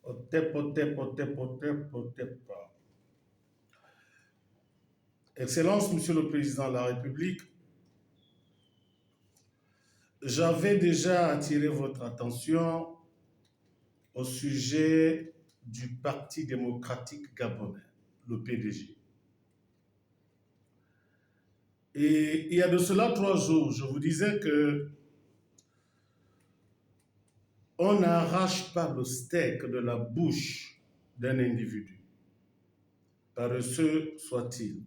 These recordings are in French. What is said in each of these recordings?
Otep, otep, otep, otep, otep. Excellence, Monsieur le Président de la République, j'avais déjà attiré votre attention au sujet du Parti démocratique gabonais, le PDG. Et il y a de cela 3 jours, je vous disais que on n'arrache pas le steak de la bouche d'un individu, paresseux soit-il.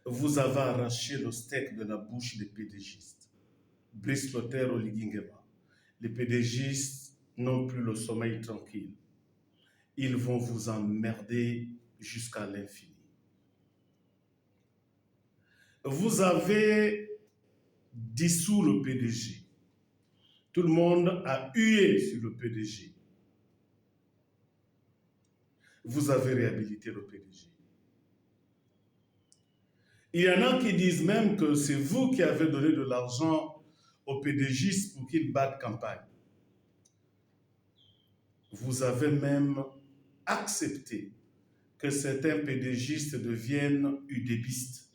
Vous avez arraché le steak de la bouche des PDGistes. Brice Clotaire Oligui Nguema. Les PDGistes n'ont plus le sommeil tranquille. Ils vont vous emmerder jusqu'à l'infini. Vous avez dissous le PDG. Tout le monde a hué sur le PDG. Vous avez réhabilité le PDG. Il y en a qui disent même que c'est vous qui avez donné de l'argent aux PDGistes pour qu'ils battent campagne. Vous avez même accepté que certains PDGistes deviennent UDPistes.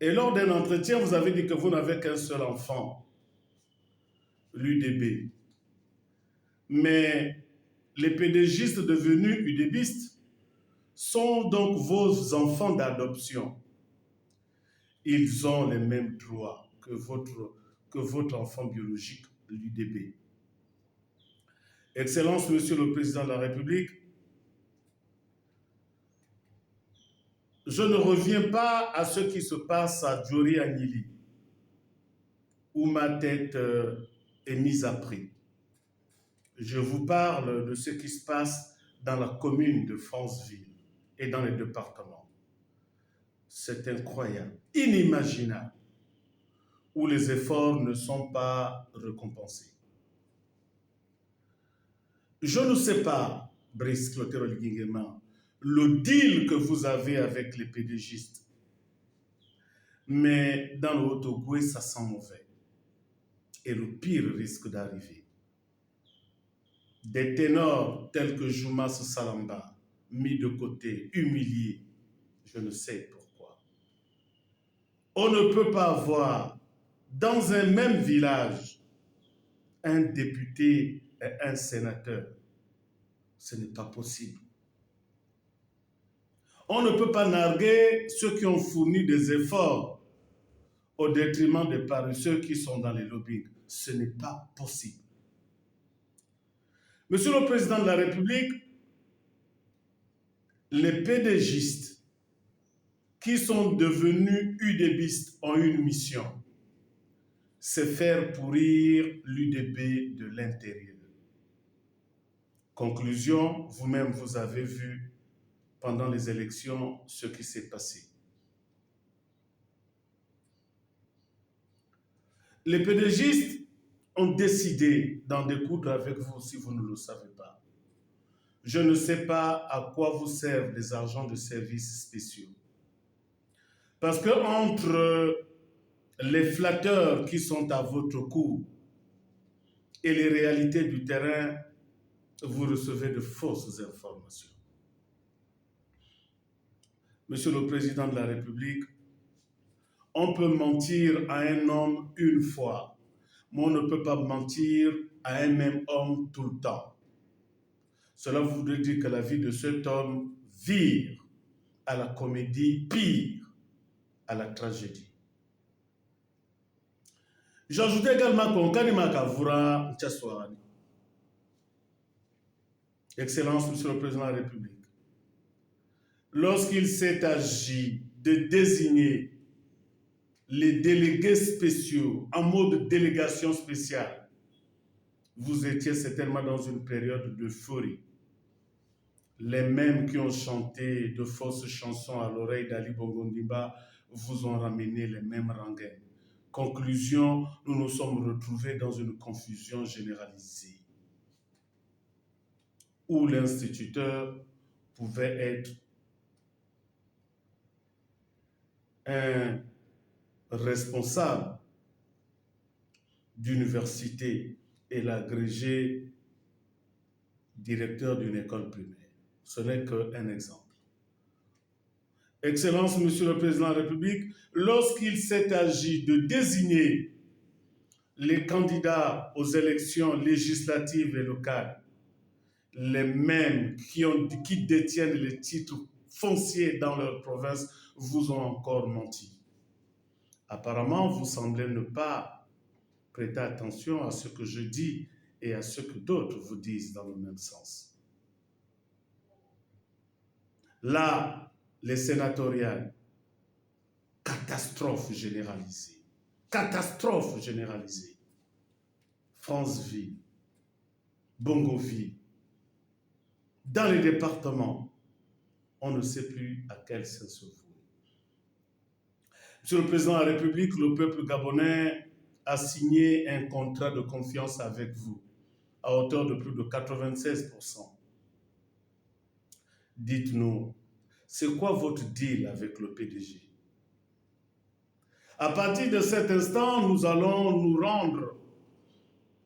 Et lors d'un entretien, vous avez dit que vous n'avez qu'un seul enfant, l'UDB. Mais les PDGistes devenus UDPistes sont donc vos enfants d'adoption. Ils ont les mêmes droits que votre enfant biologique, l'UDB. Excellence, Monsieur le Président de la République, je ne reviens pas à ce qui se passe à Djori Agnili, où ma tête est mise à prix. Je vous parle de ce qui se passe dans la commune de Franceville et dans les départements. C'est incroyable, inimaginable, où les efforts ne sont pas récompensés. Je ne sais pas, Brice Clotaire Oligui Nguema, le deal que vous avez avec les PDGistes, mais dans le Haut-Ogooué, ça sent mauvais. Et le pire risque d'arriver. Des ténors tels que Joumas Salamba, mis de côté, humiliés, je ne sais pourquoi. On ne peut pas avoir dans un même village un député et un sénateur. Ce n'est pas possible. On ne peut pas narguer ceux qui ont fourni des efforts au détriment des paresseux qui sont dans les lobbies. Ce n'est pas possible. Monsieur le Président de la République, les PDGistes qui sont devenus UDBistes ont une mission, c'est faire pourrir l'UDB de l'intérieur. Conclusion, vous-même vous avez vu pendant les élections ce qui s'est passé. Les PDGistes ont décidé d'en découdre avec vous si vous ne le savez pas. Je ne sais pas à quoi vous servent les agents de services spéciaux. Parce que entre les flatteurs qui sont à votre cou et les réalités du terrain, vous recevez de fausses informations. Monsieur le Président de la République, on peut mentir à un homme une fois, mais on ne peut pas mentir à un même homme tout le temps. Cela voudrait dire que la vie de cet homme vire à la comédie, pire à la tragédie. J'ajoute également qu'on Kanima Kavura Tchaswani. Excellence, Monsieur le Président de la République, lorsqu'il s'est agi de désigner les délégués spéciaux en mode délégation spéciale, vous étiez certainement dans une période d'euphorie. Les mêmes qui ont chanté de fausses chansons à l'oreille d'Ali Bongo Ondimba vous ont ramené les mêmes rengaines. Conclusion, nous nous sommes retrouvés dans une confusion généralisée où l'instituteur pouvait être un responsable d'université et l'agrégé directeur d'une école primaire. Ce n'est qu'un exemple. Excellence, Monsieur le Président de la République, lorsqu'il s'est agi de désigner les candidats aux élections législatives et locales, les mêmes qui détiennent les titres fonciers dans leur province vous ont encore menti. Apparemment, vous semblez ne pas prêter attention à ce que je dis et à ce que d'autres vous disent dans le même sens. Là, les sénatoriales, catastrophe généralisée. Catastrophe généralisée. Franceville, Bongoville. Dans les départements, on ne sait plus à quel sens se vouer. Monsieur le Président de la République, le peuple gabonais a signé un contrat de confiance avec vous à hauteur de plus de 96%. Dites-nous, c'est quoi votre deal avec le PDG? À partir de cet instant, nous allons nous rendre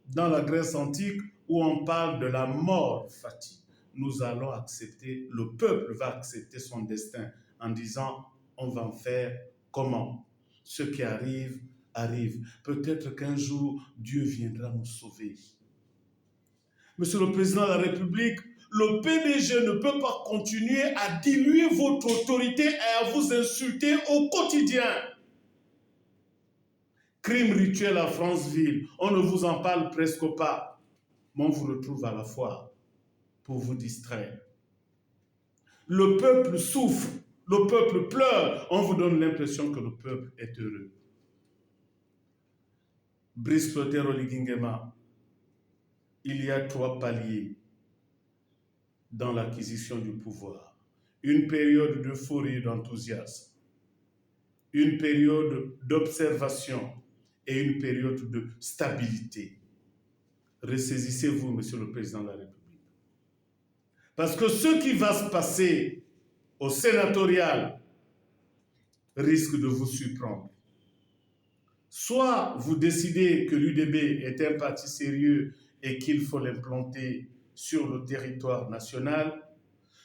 dans la Grèce antique où on parle de la mort fatigue. Nous allons accepter, le peuple va accepter son destin en disant, on va en faire comment? Ce qui arrive, arrive. Peut-être qu'un jour, Dieu viendra nous sauver. Monsieur le Président de la République, le PDG ne peut pas continuer à diluer votre autorité et à vous insulter au quotidien. Crime rituel à Franceville, on ne vous en parle presque pas, mais on vous retrouve à la foire pour vous distraire. Le peuple souffre, le peuple pleure, on vous donne l'impression que le peuple est heureux. Brice Clotaire Oligingema, il y a 3 paliers dans l'acquisition du pouvoir. Une période d'euphorie et d'enthousiasme, une période d'observation et une période de stabilité. Ressaisissez-vous, Monsieur le Président de la République. Parce que ce qui va se passer au sénatorial risque de vous surprendre. Soit vous décidez que l'UDB est un parti sérieux et qu'il faut l'implanter sur le territoire national,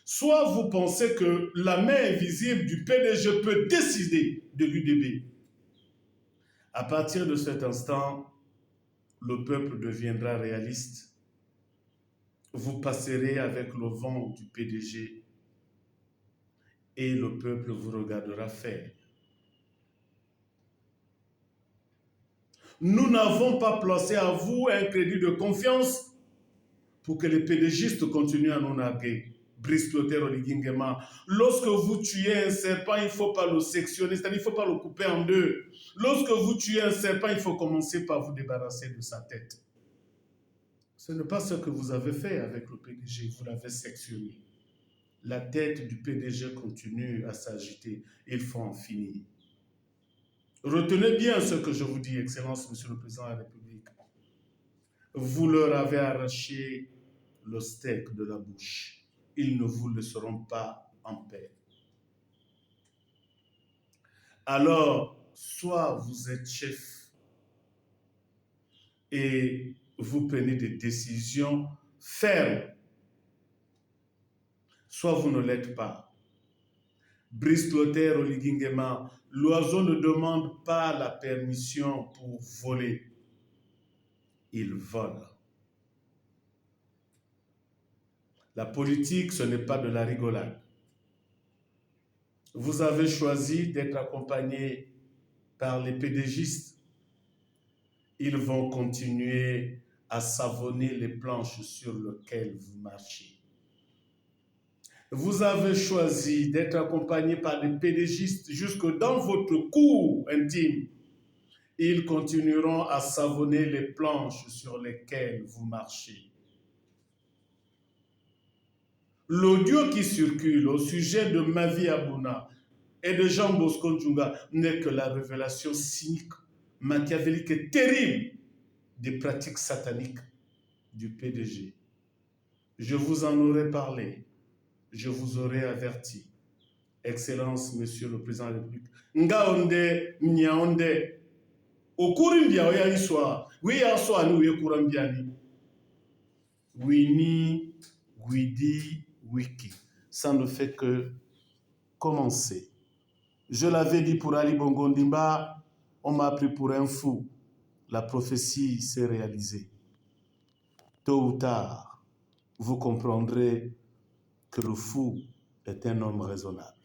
soit vous pensez que la main invisible du PDG peut décider de l'UDB. À partir de cet instant, le peuple deviendra réaliste. Vous passerez avec le vent du PDG et le peuple vous regardera faire. Nous n'avons pas placé à vous un crédit de confiance pour que les PDGistes continuent à nous narguer. Brice Clotaire Oligingema, lorsque vous tuez un serpent, il ne faut pas le sectionner, c'est-à-dire il ne faut pas le couper en deux. Lorsque vous tuez un serpent, il faut commencer par vous débarrasser de sa tête. Ce n'est pas ce que vous avez fait avec le PDG, vous l'avez sectionné. La tête du PDG continue à s'agiter, il faut en finir. Retenez bien ce que je vous dis, Excellence, Monsieur le Président de la République. Vous leur avez arraché le steak de la bouche. Ils ne vous laisseront pas en paix. Alors, soit vous êtes chef et vous prenez des décisions fermes, soit vous ne l'êtes pas. Brice Clotaire Oligingema, l'oiseau ne demande pas la permission pour voler. Il vole. La politique, ce n'est pas de la rigolade. Vous avez choisi d'être accompagné par les PDGistes. Ils vont continuer à savonner les planches sur lesquelles vous marchez. Vous avez choisi d'être accompagné par les PDGistes jusque dans votre cour intime. Ils continueront à savonner les planches sur lesquelles vous marchez. L'audio qui circule au sujet de Mavi Abouna et de Jean Bosco Ntshunga n'est que la révélation cynique, machiavélique et terrible des pratiques sataniques du PDG. Je vous en aurais parlé, je vous aurais averti. Excellence, Monsieur le Président de la République. Ngaonde, Nyaonde, Okurindia oya iswa, we aswa ni we kurambiani. Wini, Guidi, Wiki. Ça ne fait que commencer. Je l'avais dit pour Ali Bongo Ndimba, on m'a pris pour un fou. La prophétie s'est réalisée. Tôt ou tard, vous comprendrez que le fou est un homme raisonnable.